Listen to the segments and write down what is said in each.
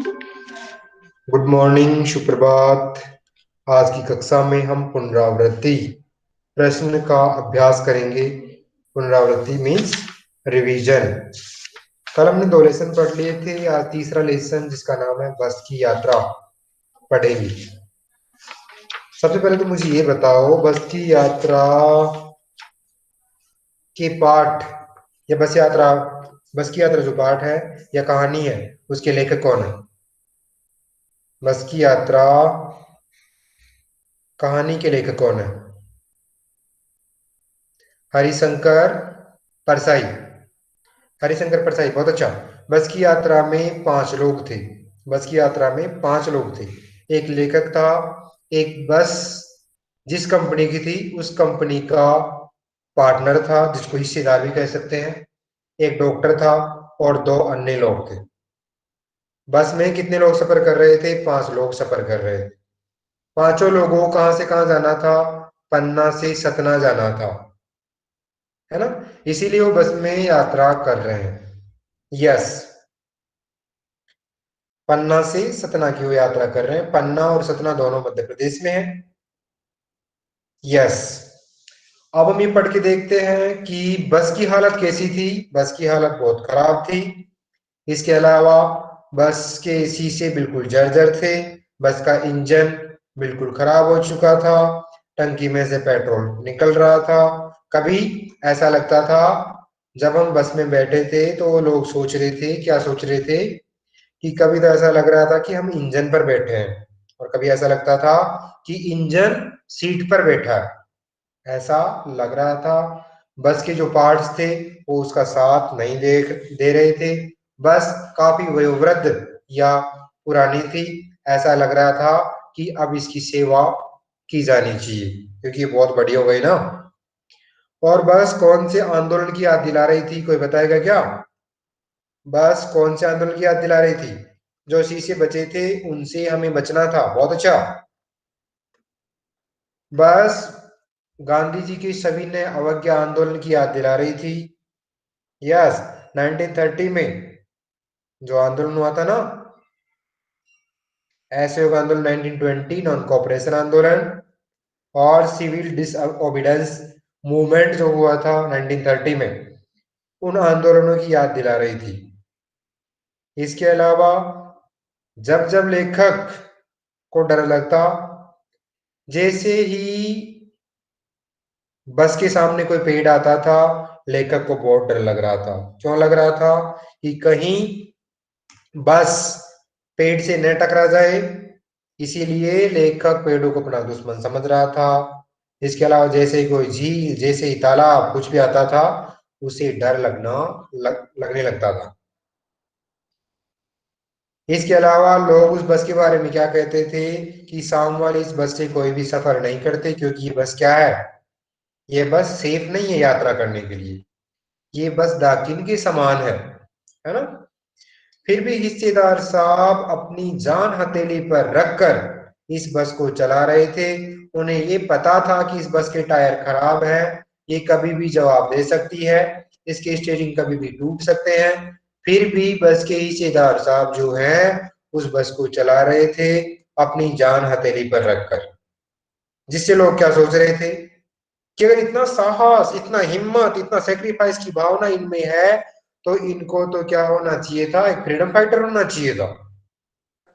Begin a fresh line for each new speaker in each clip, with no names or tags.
Good morning, सुप्रभात। आज की कक्षा में हम पुनरावृत्ति प्रश्न का अभ्यास करेंगे। पुनरावृत्ति मीन्स रिवीजन। कल हमने 2 लेसन पढ़ लिए थे, आज तीसरा लेसन जिसका नाम है बस की यात्रा पढ़ेंगे। सबसे पहले तो मुझे ये बताओ, के पाठ या बस की यात्रा जो पाठ है या कहानी है, उसके लेखक कौन है? बस की यात्रा कहानी के लेखक कौन है? हरिशंकर परसाई। हरिशंकर परसाई, बहुत अच्छा। बस की यात्रा में 5 लोग थे। बस की यात्रा में 5 लोग थे। एक लेखक था, एक बस जिस कंपनी की थी उस कंपनी का पार्टनर था जिसको हिस्सेदार भी कह सकते हैं, एक डॉक्टर था और 2 अन्य लोग थे। बस में कितने लोग सफर कर रहे थे? 5 लोग सफर कर रहे थे। पांचों लोगों को कहां से कहां जाना था? पन्ना से सतना जाना था, है ना? इसीलिए वो बस में यात्रा कर रहे हैं। यस, पन्ना से सतना की वो यात्रा कर रहे हैं। पन्ना और सतना दोनों मध्य प्रदेश में है। यस। अब हम ये पढ़ के देखते हैं कि बस की हालत कैसी थी। बस की हालत बहुत खराब थी। इसके अलावा बस के शीशे बिल्कुल जर्जर थे। बस का इंजन बिल्कुल खराब हो चुका था। टंकी में से पेट्रोल निकल रहा था। कभी ऐसा लगता था, जब हम बस में बैठे थे तो वो लोग सोच रहे थे, क्या सोच रहे थे कि कभी तो ऐसा लग रहा था कि हम इंजन पर बैठे हैं और कभी ऐसा लगता था कि इंजन सीट पर बैठा है। ऐसा लग रहा था। बस के जो पार्ट्स थे वो उसका साथ नहीं दे रहे थे। बस काफी वयोवृद्ध या पुरानी थी। ऐसा लग रहा था कि अब इसकी सेवा की जानी चाहिए क्योंकि ये बहुत बड़ी हो गई ना। और बस कौन से आंदोलन की याद दिला रही थी, कोई बताएगा क्या? बस कौन से आंदोलन की याद दिला रही थी? जो शीशे बचे थे उनसे हमें बचना था। बहुत अच्छा। बस गांधी जी के सविनय अवज्ञा आंदोलन की याद दिला रही थी। यस, 1930 में जो आंदोलन हुआ था ना, असहयोग आंदोलन 1920, नॉन कॉपरेशन आंदोलन और सिविल डिसओबीडेंस मूवमेंट जो हुआ था 1930 में, उन आंदोलनों की याद दिला रही थी। इसके अलावा जब जब लेखक को डर लगता, जैसे ही बस के सामने कोई पेड़ आता था, लेखक को बहुत डर लग रहा था। क्यों लग रहा था? कि कहीं बस पेड़ से न टकरा जाए, इसीलिए लेखक पेड़ों को अपना दुश्मन समझ रहा था। इसके अलावा जैसे ही कोई झील, जैसे ही तालाब, कुछ भी आता था, उसे डर लगने लगता था। इसके अलावा लोग उस बस के बारे में क्या कहते थे कि शाम वाली इस बस से कोई भी सफर नहीं करते क्योंकि ये बस क्या है? ये बस सेफ नहीं है यात्रा करने के लिए। ये बस डाकिन के समान है ना? फिर भी हिस्सेदार साहब अपनी जान हथेली पर रखकर इस बस को चला रहे थे। उन्हें ये पता था कि इस बस के टायर खराब है, ये कभी भी जवाब दे सकती है, इसके स्टीयरिंग कभी भी टूट सकते हैं। फिर भी बस के हिस्सेदार साहब जो हैं उस बस को चला रहे थे अपनी जान हथेली पर रखकर। जिससे लोग क्या सोच रहे थे कि अगर इतना साहस, इतना हिम्मत, इतना सेक्रीफाइस की भावना इनमें है तो इनको तो क्या होना चाहिए था? एक फ्रीडम फाइटर होना चाहिए था।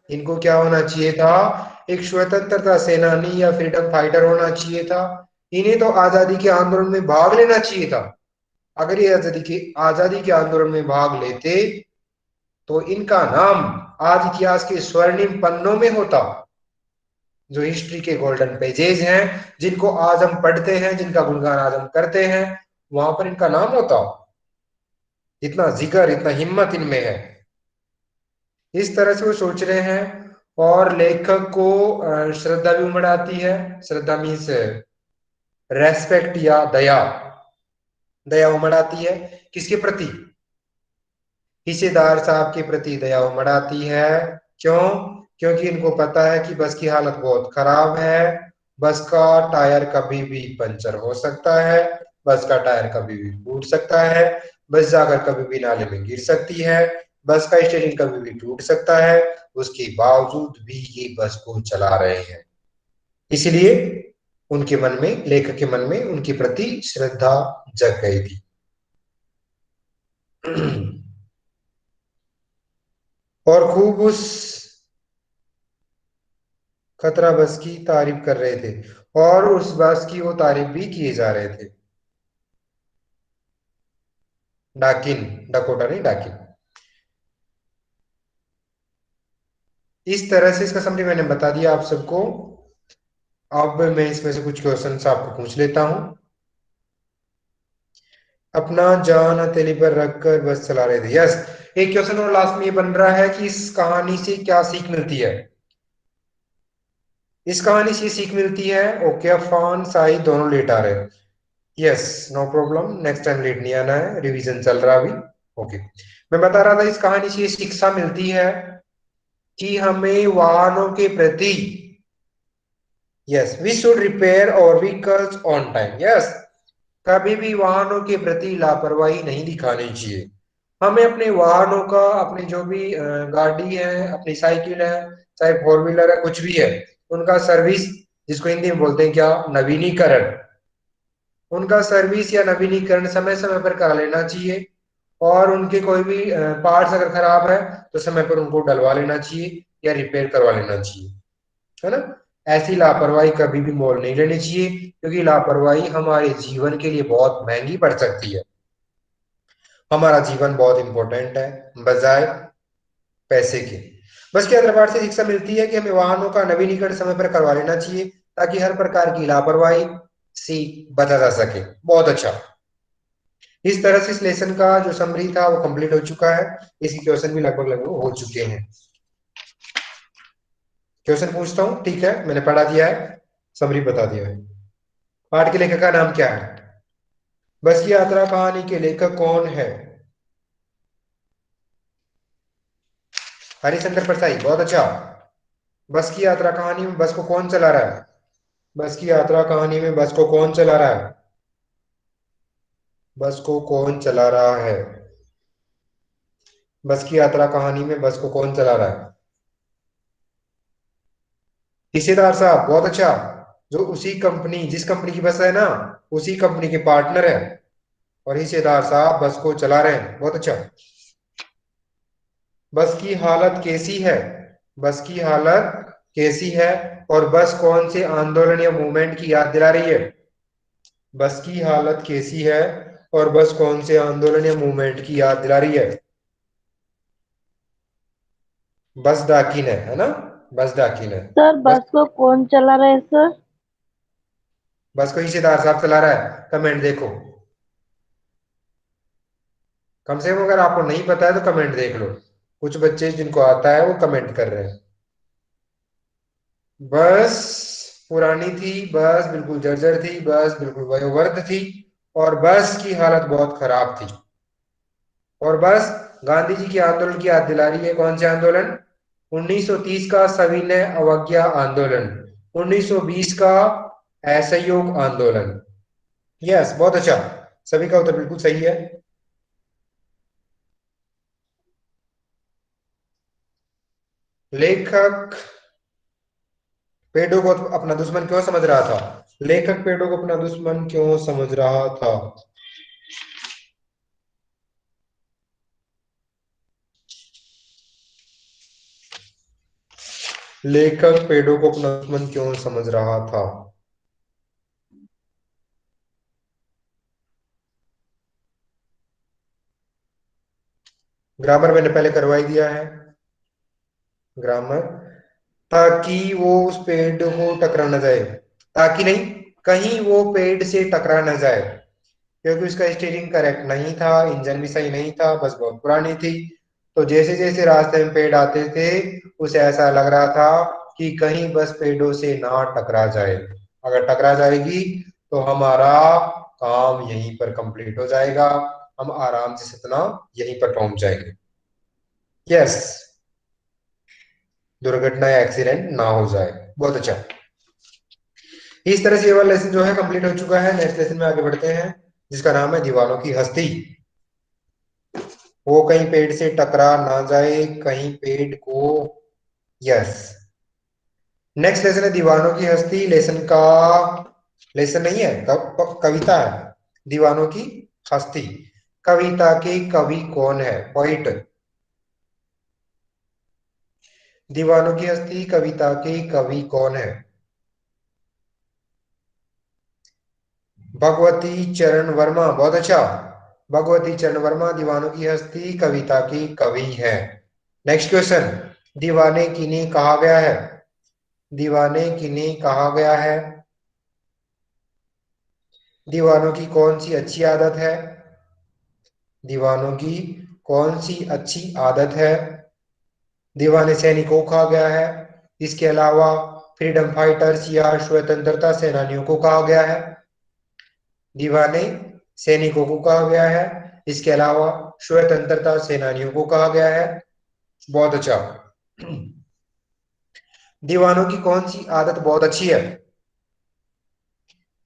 इनको क्या होना चाहिए था? एक स्वतंत्रता सेनानी या फ्रीडम फाइटर होना चाहिए था। इन्हें तो आजादी के आंदोलन में भाग लेना चाहिए था। अगर ये आजादी के आंदोलन में भाग लेते तो इनका नाम आज इतिहास के स्वर्णिम पन्नों में होता। जो हिस्ट्री के गोल्डन पेजेस हैं, जिनको आज हम पढ़ते हैं, जिनका गुणगान आज हम करते हैं, वहां पर इनका नाम होता। इतना जिगर, इतना हिम्मत इनमें है। इस तरह से वो सोच रहे हैं। और लेखक को श्रद्धा भी उमड़ आती है। श्रद्धा मीन्स रेस्पेक्ट या दया। दया उमड़ आती है किसके प्रति? हिस्सेदार साहब के प्रति दया उमड़ आती है। क्यों? क्योंकि इनको पता है कि बस की हालत बहुत खराब है। बस का टायर कभी भी पंचर हो सकता है। बस का टायर कभी भी फूट सकता है। बस जाकर कभी भी नाले में गिर सकती है। बस का स्टीयरिंग कभी भी टूट सकता है, उसके बावजूद भी ये बस को चला रहे हैं। इसलिए उनके मन में, लेखक के मन में उनके प्रति श्रद्धा जग गई थी। और खूब उस खतरा बस की तारीफ कर रहे थे, और उस बस की वो तारीफ भी किए जा रहे थे। डाकिन, डकोटा नहीं, डाकिन। इस तरह से इसका समरी मैंने बता दिया आप सबको। अब मैं इसमें से कुछ क्वेश्चन आपको पूछ लेता हूं। अपना जान हथेली पर रखकर बस चला रहे थे, यस। एक क्वेश्चन और लास्ट में ये बन रहा है कि इस कहानी से क्या सीख मिलती है। इस कहानी से सीख मिलती है, ओके अफान साई दोनों लेट आ रहे हैं। Yes, no problem, next time late नहीं आना है, रिवीजन चल रहा अभी। ओके, मैं बता रहा था इस कहानी से ये शिक्षा मिलती है कि हमें वाहनों के प्रति, यस, वी शुड रिपेयर और व्हीकल्स ऑन टाइम, यस। कभी भी वाहनों के प्रति लापरवाही नहीं दिखानी चाहिए। हमें अपने वाहनों का, अपनी जो भी गाड़ी है, अपनी साइकिल है, चाहे फोर व्हीलर है, कुछ भी है, उनका सर्विस, जिसको हिंदी में बोलते हैं क्या, नवीनीकरण, उनका सर्विस या नवीनीकरण समय समय पर करा लेना चाहिए। और उनके कोई भी पार्ट्स अगर खराब है तो समय पर उनको डलवा लेना चाहिए या रिपेयर करवा लेना चाहिए, है ना। ऐसी लापरवाही कभी भी मोल नहीं लेनी चाहिए, क्योंकि लापरवाही हमारे जीवन के लिए बहुत महंगी पड़ सकती है। हमारा जीवन बहुत इंपॉर्टेंट है, बजाय पैसे के। बस के अदरपार से शिक्षा मिलती है कि हमें वाहनों का नवीनीकरण समय पर करवा लेना चाहिए, ताकि हर प्रकार की लापरवाही से बचा जा सके। बहुत अच्छा। इस तरह से इस लेसन का जो समरी था वो कंप्लीट हो चुका है। इसी क्वेश्चन भी लगभग लगभग हो चुके हैं। क्वेश्चन पूछता हूँ, ठीक है, मैंने पढ़ा दिया है, समरी बता दिया है। पाठ के लेखक का नाम क्या है? बस की यात्रा कहानी के लेखक कौन है? हरिशंकर परसाई, बहुत अच्छा। बस की यात्रा कहानी में बस को कौन चला रहा है? बस की यात्रा कहानी में बस को कौन चला रहा है? बस को कौन चला रहा है? बस की यात्रा कहानी में बस को कौन चला रहा है? हिस्सेदार साहब, बहुत अच्छा। जो उसी कंपनी, जिस कंपनी की बस है ना, उसी कंपनी के पार्टनर है, और हिस्सेदार साहब बस को चला रहे हैं, बहुत अच्छा। बस की हालत कैसी है? बस की हालत कैसी है? और बस कौन से आंदोलन या मूवमेंट की याद दिला रही है? बस की हालत कैसी है और बस कौन से आंदोलन या मूवमेंट की याद दिला रही है? बस डाकिन है ना, बस डाकिन है।
सर
बस,
बस को कौन चला रहा है सर?
बस को हिस्सेदार साहब चला रहा है, कमेंट देखो। कम से कम अगर आपको नहीं पता है तो कमेंट देख लो। कुछ बच्चे जिनको आता है वो कमेंट कर रहे हैं। बस पुरानी थी, बस बिल्कुल जर्जर थी, बस बिल्कुल वयोवृद्ध थी, और बस की हालत बहुत खराब थी। और बस गांधी जी के आंदोलन की याद दिला रही है। कौन से आंदोलन? 1930 का सविनय अवज्ञा आंदोलन, 1920 का असहयोग आंदोलन। यस, बहुत अच्छा, सभी का उत्तर बिल्कुल सही है। लेखक पेड़ों को अपना दुश्मन क्यों समझ रहा था? लेखक पेड़ों को अपना दुश्मन क्यों समझ रहा था? लेखक पेड़ों को अपना दुश्मन क्यों समझ रहा था? ग्रामर मैंने पहले करवा ही दिया है। ग्रामर, ताकि वो उस पेड़ को टकरा न जाए। ताकि नहीं, कहीं वो पेड़ से टकरा न जाए, क्योंकि उसका स्टीयरिंग करेक्ट नहीं था, इंजन भी सही नहीं था, बस बहुत पुरानी थी। तो जैसे जैसे रास्ते में पेड़ आते थे, उसे ऐसा लग रहा था कि कहीं बस पेड़ों से ना टकरा जाए। अगर टकरा जाएगी तो हमारा काम यहीं पर कंप्लीट हो जाएगा, हम आराम से सतना यहीं पर पहुंच जाएंगे। यस, दुर्घटना या एक्सीडेंट ना हो जाए। बहुत अच्छा। इस तरह से ये वाला लेसन जो है कंप्लीट हो चुका है। नेक्स्ट लेसन में आगे बढ़ते हैं, जिसका नाम है दीवालों की हस्ती। वो कहीं पेड़ से टकरा ना जाए, कहीं पेड़ को। यस। नेक्स्ट लेसन है दीवानों की हस्ती। लेसन का लेसन नहीं है, कविता है। दीवानों की हस्ती। कविता के कवि कौन है? पोइट। दीवानों की हस्ती कविता के कवि कौन है? भगवती चरण वर्मा। बहुत अच्छा। भगवती चरण वर्मा दीवानों की हस्ती कविता की कवि है। Next question. दीवाने किन्हें कहा गया है? दीवाने किन्हें कहा गया है? दीवानों की कौन सी अच्छी आदत है? दीवानों की कौन सी अच्छी आदत है? दीवाने सैनिकों को कहा गया है। इसके अलावा फ्रीडम फाइटर्स या स्वतंत्रता सेनानियों को कहा गया है। दीवाने सैनिकों को कहा गया है। इसके अलावा स्वतंत्रता सेनानियों को कहा गया है। बहुत अच्छा। दीवानों की कौन सी आदत बहुत अच्छी है?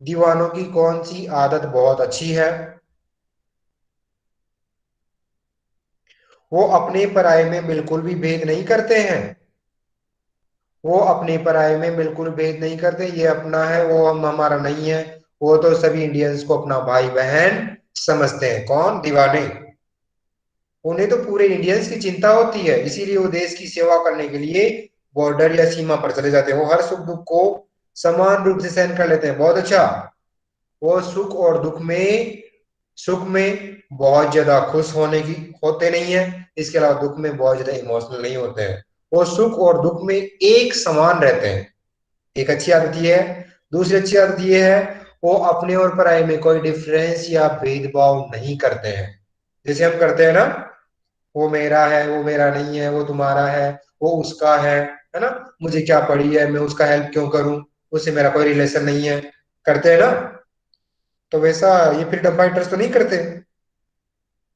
दीवानों की कौन सी आदत बहुत अच्छी है? वो अपने पराये में बिल्कुल भी भेद नहीं करते हैं। वो अपने पराये में बिल्कुल भेद नहीं करते। ये अपना है, वो हम हमारा नहीं है। वो तो सभी इंडियंस को अपना भाई बहन समझते हैं। कौन? दीवाने। उन्हें तो पूरे इंडियंस की चिंता होती है, इसीलिए वो देश की सेवा करने के लिए बॉर्डर या सीमा पर चले जाते हैं। वो हर सुख दुख को समान रूप से सहन कर लेते हैं। बहुत अच्छा। वो सुख में बहुत ज्यादा खुश होने की होते नहीं है। इसके अलावा दुख में बहुत ज्यादा इमोशनल नहीं होते हैं। वो सुख और दुख में एक समान रहते हैं। एक अच्छी आदत ये है। दूसरी अच्छी आदत ये है, वो अपने और पराये में कोई डिफरेंस या भेदभाव नहीं करते हैं। जैसे हम करते हैं ना, वो मेरा है, वो मेरा नहीं है, वो तुम्हारा है, वो उसका है ना। मुझे क्या पड़ी है, मैं उसका हेल्प क्यों करूं, उससे मेरा कोई रिलेशन नहीं है। करते हैं ना। तो वैसा ये फ्रीडम फाइटर्स तो नहीं करते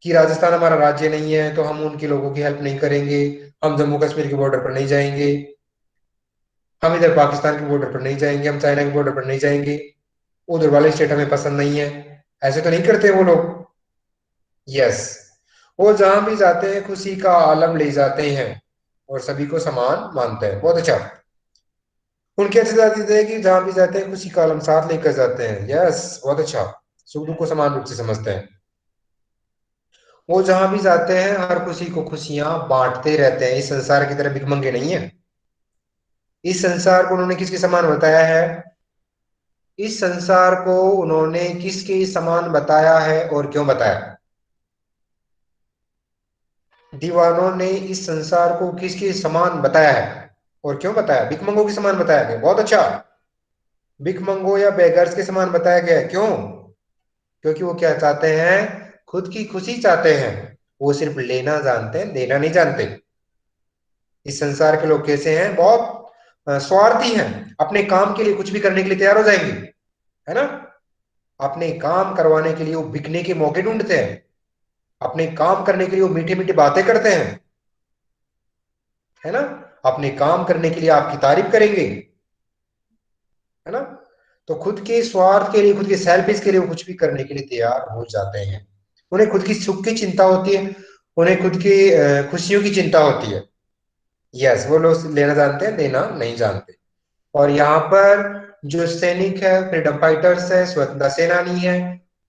कि राजस्थान हमारा राज्य नहीं है तो हम उनके लोगों की हेल्प नहीं करेंगे, हम जम्मू कश्मीर के बॉर्डर पर नहीं जाएंगे, हम इधर पाकिस्तान के बॉर्डर पर नहीं जाएंगे, हम चाइना के बॉर्डर पर नहीं जाएंगे, उधर वाले स्टेट हमें पसंद नहीं है। ऐसे तो नहीं करते वो लोग। यस। वो जहां भी जाते हैं खुशी का आलम ले जाते हैं और सभी को समान मानते हैं। बहुत अच्छा। उनकी अच्छी आदत है कि जहां भी जाते हैं खुशी का आलम साथ लेकर जाते हैं। यस। बहुत अच्छा। सुख दुख को समान रूप से समझते हैं। वो जहां भी जाते हैं हर खुशी को खुशियां बांटते रहते हैं। इस संसार की तरह भिखमंगे नहीं है। इस संसार को उन्होंने किसके समान बताया है? इस संसार को उन्होंने किसके समान बताया है और क्यों बताया? दीवानों ने इस संसार को किसके समान बताया है और क्यों बताया? भिखमंगों के समान बताया गया। बहुत अच्छा। भिखमंगों या बेगर्स के समान बताया गया है। क्यों? क्योंकि वो क्या चाहते हैं? खुद की खुशी चाहते हैं। वो सिर्फ लेना जानते हैं, देना नहीं जानते। इस संसार के लोग कैसे हैं? बहुत स्वार्थी हैं। अपने काम के लिए कुछ भी करने के लिए तैयार हो जाएंगे, है ना। अपने काम करवाने के लिए वो बिकने के मौके ढूंढते हैं। अपने काम करने के लिए वो मीठी मीठी बातें करते हैं, है ना। अपने काम करने के लिए आपकी तारीफ करेंगे, है ना। तो खुद के स्वार्थ के लिए, खुद के सेल्फिश के लिए वो कुछ भी करने के लिए तैयार हो जाते हैं। उन्हें खुद की सुख की चिंता होती है। उन्हें खुद की खुशियों की चिंता होती है। यस। वो लोग लेना जानते हैं, देना नहीं जानते। और यहाँ पर जो सैनिक है, फ्रीडम फाइटर्स है, स्वतंत्रता सेनानी है,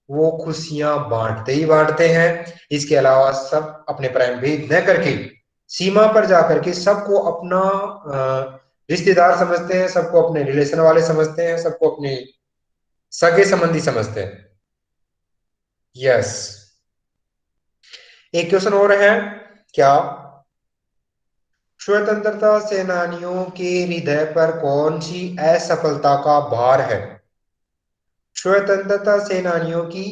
वो खुशियां बांटते ही बांटते हैं। इसके अलावा सब अपने प्राइम भेद न करके सीमा पर जाकर के सबको अपना रिश्तेदार समझते हैं, सबको अपने रिलेशन वाले समझते हैं, सबको अपने सगे संबंधी समझते हैं। यस। एक क्वेश्चन और है। क्या स्वतंत्रता सेनानियों के हृदय पर कौन सी असफलता का भार है? स्वतंत्रता सेनानियों की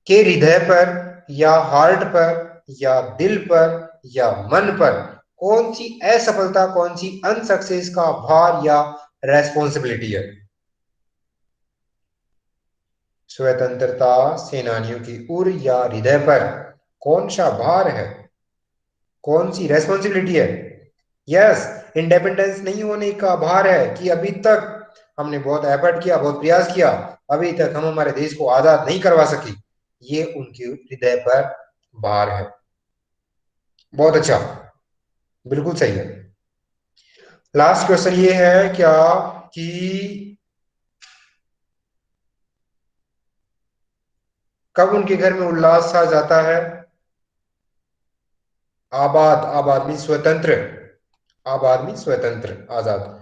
के हृदय पर या हार्ट पर या दिल पर या मन पर कौन सी असफलता, कौन सी अनसक्सेस का भार या रेस्पॉन्सिबिलिटी है? स्वतंत्रता सेनानियों की उर या हृदय पर कौन सा भार है, कौन सी रेस्पॉन्सिबिलिटी है? यस। इंडिपेंडेंस नहीं होने का भार है कि अभी तक हमने बहुत एफर्ट किया, बहुत प्रयास किया, अभी तक हम हमारे देश को आजाद नहीं करवा सके। ये उनके हृदय पर भार है। बहुत अच्छा, बिल्कुल सही है। लास्ट क्वेश्चन ये है क्या कि कब उनके घर में उल्लास आ जाता है? आबाद, आबाद मीन स्वतंत्र, आबाद मीन स्वतंत्र, आजाद।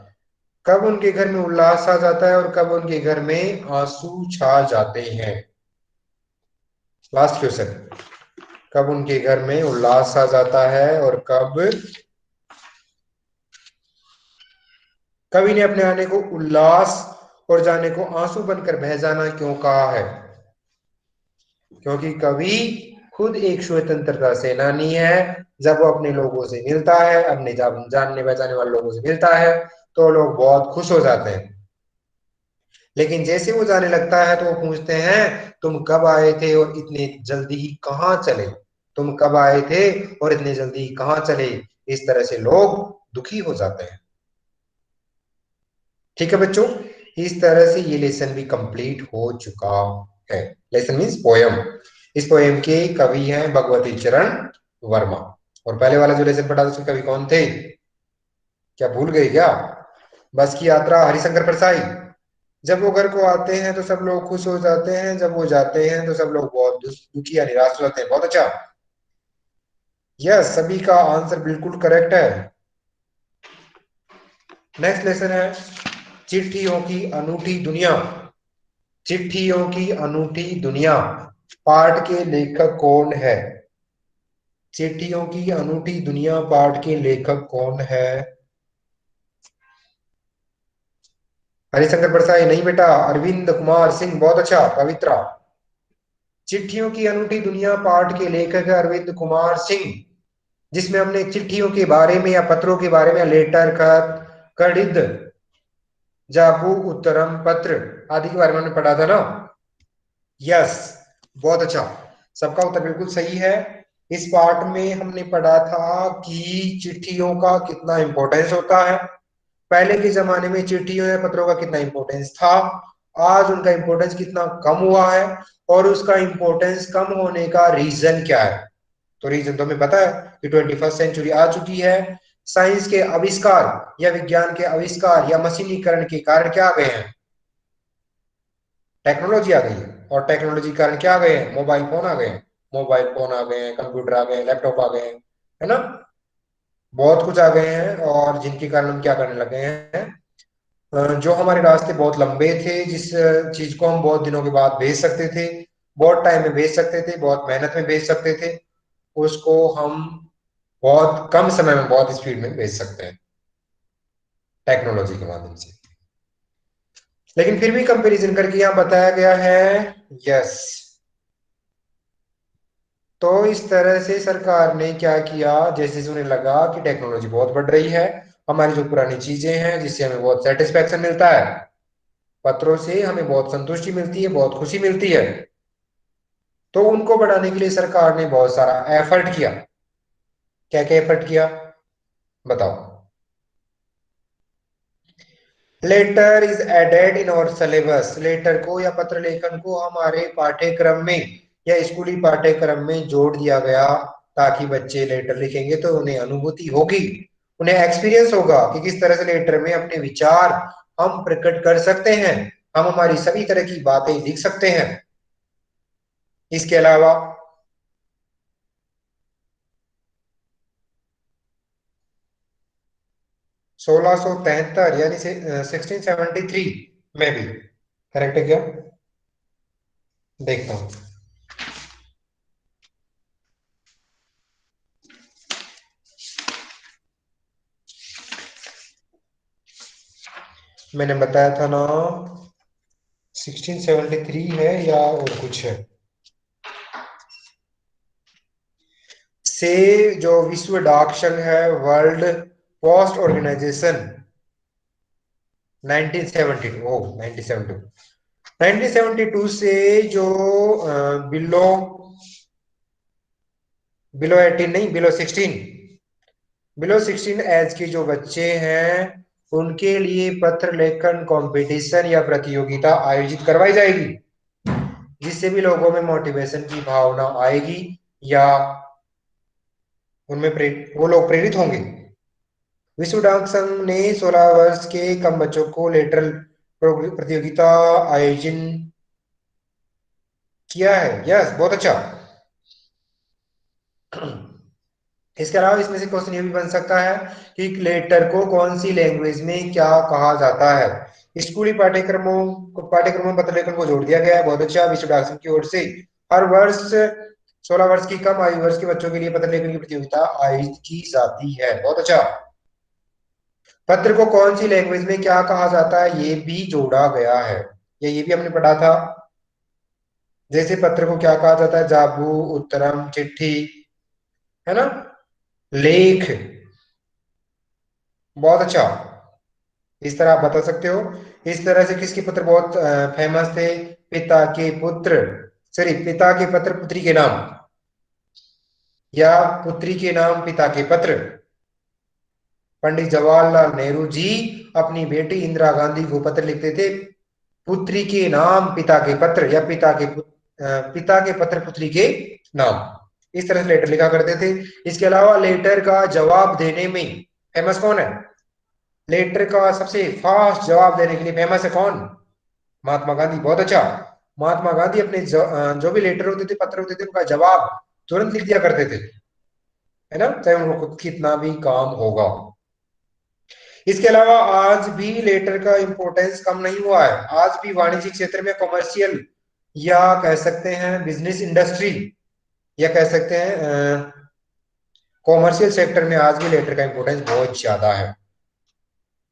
कब उनके घर में उल्लास आ जाता है और कब उनके घर में आंसू छा जाते हैं? लास्ट क्वेश्चन, कब उनके घर में उल्लास आ जाता है और कब, कवि ने अपने आने को उल्लास और जाने को आंसू बनकर बह जाना क्यों कहा है? क्योंकि कवि खुद एक स्वतंत्रता सेनानी है। जब वो अपने लोगों से मिलता है, अपने जानने पहचाने वाले लोगों से मिलता है, तो लोग बहुत खुश हो जाते हैं। लेकिन जैसे वो जाने लगता है तो वो पूछते हैं, तुम कब आए थे और इतने जल्दी ही कहाँ चले? तुम कब आए थे और इतने जल्दी ही कहाँ चले? इस तरह से लोग दुखी हो जाते हैं। ठीक है बच्चों, इस तरह से ये लेसन भी कंप्लीट हो चुका है। Lesson means poem. इस पोयम के कवि हैं भगवती चरण वर्मा। और पहले वाला जो लेसन पढ़ा था उसके कवि कौन थे? क्या भूल गए क्या? बस की यात्रा हरिशंकर परसाई। जब वो घर को आते हैं तो सब लोग खुश हो जाते हैं, जब वो जाते हैं तो सब लोग बहुत दुखी या निराश हो जाते हैं। बहुत अच्छा, यस, सभी का आंसर बिल्कुल करेक्ट है। नेक्स्ट लेसन है चिट्ठियों की अनूठी दुनिया। चिट्ठियों की अनूठी दुनिया पाठ के लेखक कौन है? चिट्ठियों की अनूठी दुनिया पाठ के लेखक कौन है? हरिशंकर परसाई नहीं बेटा, अरविंद कुमार सिंह। बहुत अच्छा पवित्रा। चिट्ठियों की अनूठी दुनिया पाठ के लेखक है अरविंद कुमार सिंह, जिसमें हमने चिट्ठियों के बारे में या पत्रों के बारे में, लेटर, खत, कड़िद, जाबू, उत्तरम, पत्र आदि के बारे में हमने पढ़ा था ना। यस, बहुत अच्छा, सबका उत्तर बिल्कुल सही है। इस पार्ट में हमने पढ़ा था कि चिट्ठियों का कितना इंपॉर्टेंस होता है। पहले के जमाने में चिट्ठियों या पत्रों का कितना इंपॉर्टेंस था, आज उनका इंपॉर्टेंस कितना कम हुआ है, और उसका इंपॉर्टेंस कम होने का रीजन क्या है? तो रीजन तो हमें पता है कि 21st सेंचुरी आ चुकी है। साइंस के आविष्कार या विज्ञान के आविष्कार या मशीनीकरण के कारण क्या आ गए हैं? टेक्नोलॉजी आ गई है। और टेक्नोलॉजी के कारण क्या आ गए हैं? मोबाइल फोन आ गए हैं। मोबाइल फोन आ गए हैं, कंप्यूटर आ गए हैं, लैपटॉप आ गए हैं, है ना। बहुत कुछ आ गए हैं, और जिनके कारण हम क्या करने लगे हैं, जो हमारे रास्ते बहुत लंबे थे, जिस चीज को हम बहुत दिनों के बाद भेज सकते थे, बहुत टाइम में भेज सकते थे, बहुत मेहनत में भेज सकते थे, उसको हम बहुत कम समय में बहुत स्पीड में भेज सकते हैं टेक्नोलॉजी के माध्यम से। लेकिन फिर भी कंपैरिजन करके यहाँ बताया गया है। यस, तो इस तरह से सरकार ने क्या किया, जैसे जैसे उन्हें लगा कि टेक्नोलॉजी बहुत बढ़ रही है, हमारी जो पुरानी चीजें हैं जिससे हमें बहुत सेटिस्फेक्शन मिलता है, पत्रों से हमें बहुत संतुष्टि मिलती है, बहुत खुशी मिलती है, तो उनको बढ़ाने के लिए सरकार ने बहुत सारा एफर्ट किया। क्या क्या एफर्ट किया बताओ? Letter is added in our syllabus. Letter को या पत्र लेखन को हमारे पाठ्यक्रम में या स्कूली पाठ्यक्रम में जोड़ दिया गया, ताकि बच्चे लेटर लिखेंगे तो उन्हें अनुभूति होगी, उन्हें एक्सपीरियंस होगा कि किस तरह से लेटर में अपने विचार हम प्रकट कर सकते हैं, हम हमारी सभी तरह की बातें लिख सकते हैं। इसके अलावा 1673 यानी 1673 में भी, करेक्ट है क्या? देखता हूं। मैंने बताया था ना 1673 है या और कुछ है। से जो विश्व डाक संघ है, वर्ल्ड पोस्ट ऑर्गेनाइजेशन, 1972, ओ 1972, 1972 से जो बिलो बिलो 18 नहीं, बिलो 16, बिलो 16 एज के जो बच्चे हैं, उनके लिए पत्र लेखन कंपटीशन या प्रतियोगिता आयोजित करवाई जाएगी, जिससे भी लोगों में मोटिवेशन की भावना आएगी, या उनमें वो लोग प्रेरित होंगे। विश्व डाक संघ ने 16 वर्ष के कम बच्चों को लेटरल प्रतियोगिता आयोजन किया है। यस, बहुत अच्छा। इसके अलावा इसमें से क्वेश्चन ये भी बन सकता है कि लेटर को कौन सी लैंग्वेज में क्या कहा जाता है। स्कूली पाठ्यक्रमों पत्र लेखन को जोड़ दिया गया है। बहुत अच्छा। विश्व डाक संघ की ओर से हर वर्ष 16 वर्ष की कम आयु वर्ष के बच्चों के लिए पत्र लेखन की प्रतियोगिता आयोजित की जाती है। बहुत अच्छा। पत्र को कौन सी लैंग्वेज में क्या कहा जाता है, ये भी जोड़ा गया है। ये भी हमने पढ़ा था। जैसे पत्र को क्या कहा जाता है, जाबू, उत्तरम, चिट्ठी, है ना, लेख। बहुत अच्छा। इस तरह आप बता सकते हो। इस तरह से किसके पत्र बहुत फेमस थे? पिता के पुत्र, सॉरी, पिता के पत्र पुत्री के नाम, या पुत्री के नाम पिता के पत्र। पंडित जवाहरलाल नेहरू जी अपनी बेटी इंदिरा गांधी को पत्र लिखते थे, पुत्री के नाम पिता के पत्र, या पिता के पत्र पुत्री के नाम। इस तरह से लेटर लिखा करते थे। इसके अलावा लेटर का जवाब देने में फेमस कौन है? लेटर का सबसे फास्ट जवाब देने के लिए फेमस है कौन? महात्मा गांधी। बहुत अच्छा। महात्मा गांधी अपने जो भी लेटर होते थे, पत्र होते थे, उनका जवाब तुरंत लिख दिया करते थे, है ना, चाहे उनको खुद कितना भी काम होगा। इसके अलावा आज भी लेटर का इंपॉर्टेंस कम नहीं हुआ है। आज भी वाणिज्यिक क्षेत्र में, कॉमर्शियल, या कह सकते हैं बिजनेस इंडस्ट्री, या कह सकते हैं कॉमर्शियल सेक्टर में, आज भी लेटर का इंपॉर्टेंस बहुत ज्यादा है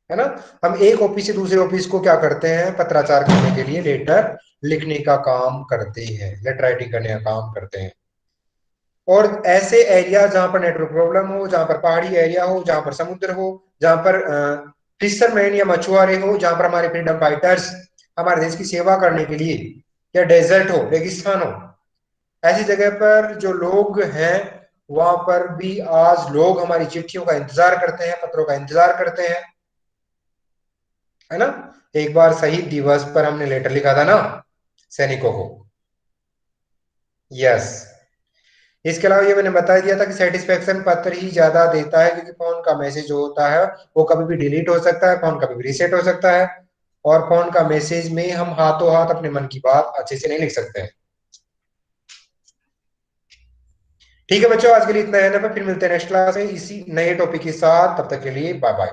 ना। हम एक ऑफिस से दूसरे ऑफिस को क्या करते हैं, पत्राचार करने के लिए लेटर लिखने का काम करते हैं, लेटर राइटिंग करने का काम करते हैं। और ऐसे एरिया जहां पर नेटवर्क प्रॉब्लम हो, जहां पर पहाड़ी एरिया हो, जहां पर समुद्र हो, जहां पर फिशरमैन या मछुआरे हो, जहां पर हमारे फ्रीडम फाइटर्स हमारे देश की सेवा करने के लिए, या डेजर्ट हो, रेगिस्तान हो, ऐसी जगह पर जो लोग हैं, वहां पर भी आज लोग हमारी चिट्ठियों का इंतजार करते हैं, पत्रों का इंतजार करते हैं, है ना। एक बार शहीद दिवस पर हमने लेटर लिखा था ना सैनिकों को। यस। इसके अलावा ये मैंने बता दिया था कि सेटिस्फेक्शन पत्र ही ज्यादा देता है, क्योंकि फोन का मैसेज जो होता है वो कभी भी डिलीट हो सकता है, फोन कभी भी रीसेट हो सकता है, और फोन का मैसेज में हम हाथों हाथ अपने मन की बात अच्छे से नहीं लिख सकते हैं। ठीक है बच्चों, आज के लिए इतना है ना, फिर मिलते हैं नेक्स्ट क्लास में इसी नए टॉपिक के साथ। तब तक के लिए बाय बाय।